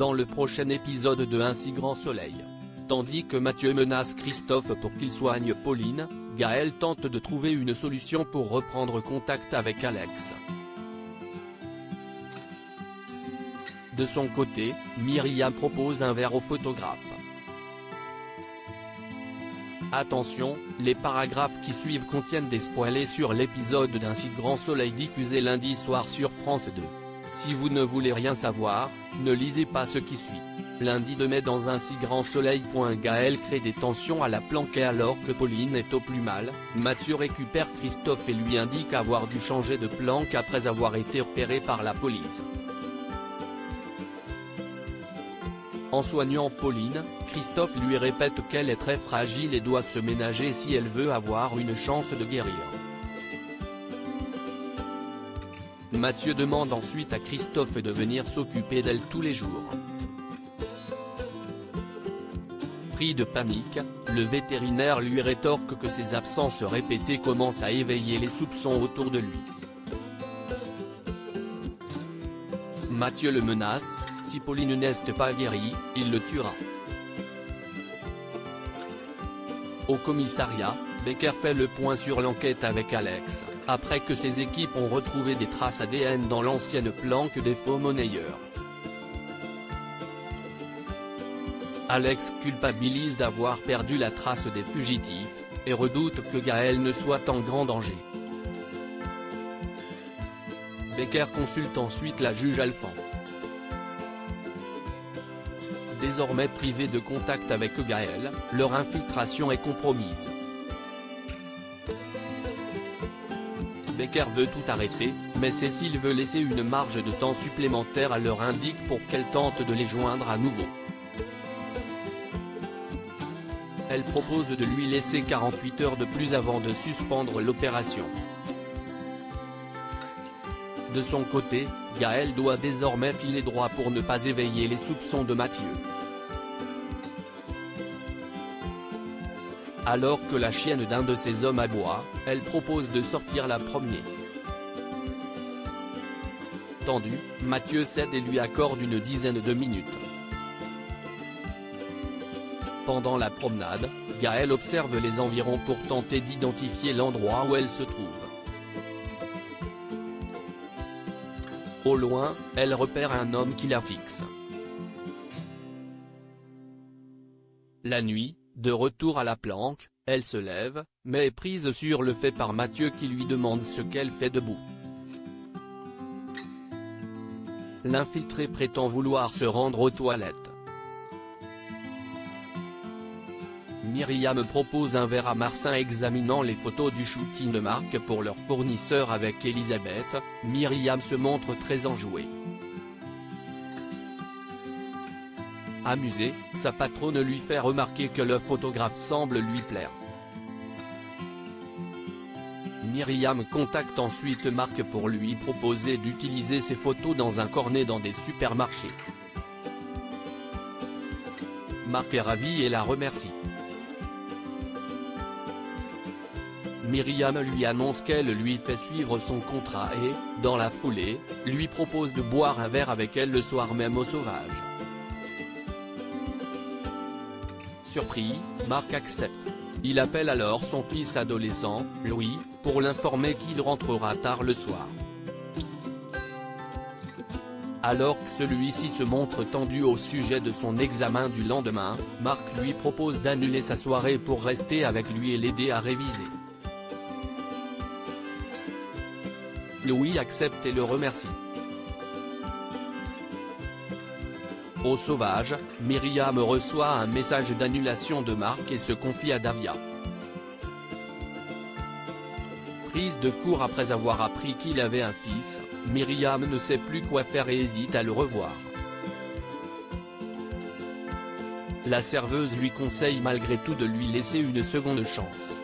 dans le prochain épisode de Un si grand soleil. Tandis que Mathieu menace Christophe pour qu'il soigne Pauline, Gaël tente de trouver une solution pour reprendre contact avec Alex. De son côté, Myriam propose un verre au photographe. Attention, les paragraphes qui suivent contiennent des spoilers sur l'épisode d'Un si grand soleil diffusé lundi soir sur France 2. Si vous ne voulez rien savoir, ne lisez pas ce qui suit. Lundi 2 mai dans Un si grand soleil. Gaël crée des tensions à la planquée alors que Pauline est au plus mal. Mathieu récupère Christophe et lui indique avoir dû changer de planque après avoir été repéré par la police. En soignant Pauline, Christophe lui répète qu'elle est très fragile et doit se ménager si elle veut avoir une chance de guérir. Mathieu demande ensuite à Christophe de venir s'occuper d'elle tous les jours. Pris de panique, le vétérinaire lui rétorque que ses absences répétées commencent à éveiller les soupçons autour de lui. Mathieu le menace, si Pauline n'est pas guérie, il le tuera. Au commissariat, Becker fait le point sur l'enquête avec Alex, après que ses équipes ont retrouvé des traces ADN dans l'ancienne planque des faux monnayeurs. Alex culpabilise d'avoir perdu la trace des fugitifs, et redoute que Gaël ne soit en grand danger. Becker consulte ensuite la juge Alphand. Désormais privés de contact avec Gaël, leur infiltration est compromise. Becker veut tout arrêter, mais Cécile veut laisser une marge de temps supplémentaire à leur indique pour qu'elle tente de les joindre à nouveau. Elle propose de lui laisser 48 heures de plus avant de suspendre l'opération. De son côté, Gaël doit désormais filer droit pour ne pas éveiller les soupçons de Mathieu. Alors que la chienne d'un de ses hommes aboie, elle propose de sortir la promener. Tendu, Mathieu cède et lui accorde une dizaine de minutes. Pendant la promenade, Gaël observe les environs pour tenter d'identifier l'endroit où elle se trouve. Au loin, elle repère un homme qui la fixe. La nuit, de retour à la planque, elle se lève, mais est prise sur le fait par Mathieu qui lui demande ce qu'elle fait debout. L'infiltré prétend vouloir se rendre aux toilettes. Myriam propose un verre à Marcin examinant les photos du shooting de Marc pour leur fournisseur avec Elisabeth. Myriam se montre très enjouée. Amusée, sa patronne lui fait remarquer que le photographe semble lui plaire. Myriam contacte ensuite Marc pour lui proposer d'utiliser ses photos dans un cornet dans des supermarchés. Marc est ravi et la remercie. Myriam lui annonce qu'elle lui fait suivre son contrat et, dans la foulée, lui propose de boire un verre avec elle le soir même au Sauvage. Surpris, Marc accepte. Il appelle alors son fils adolescent, Louis, pour l'informer qu'il rentrera tard le soir. Alors que celui-ci se montre tendu au sujet de son examen du lendemain, Marc lui propose d'annuler sa soirée pour rester avec lui et l'aider à réviser. Louis accepte et le remercie. Au Sauvage, Myriam reçoit un message d'annulation de Marc et se confie à Davia. Prise de court après avoir appris qu'il avait un fils, Myriam ne sait plus quoi faire et hésite à le revoir. La serveuse lui conseille malgré tout de lui laisser une seconde chance.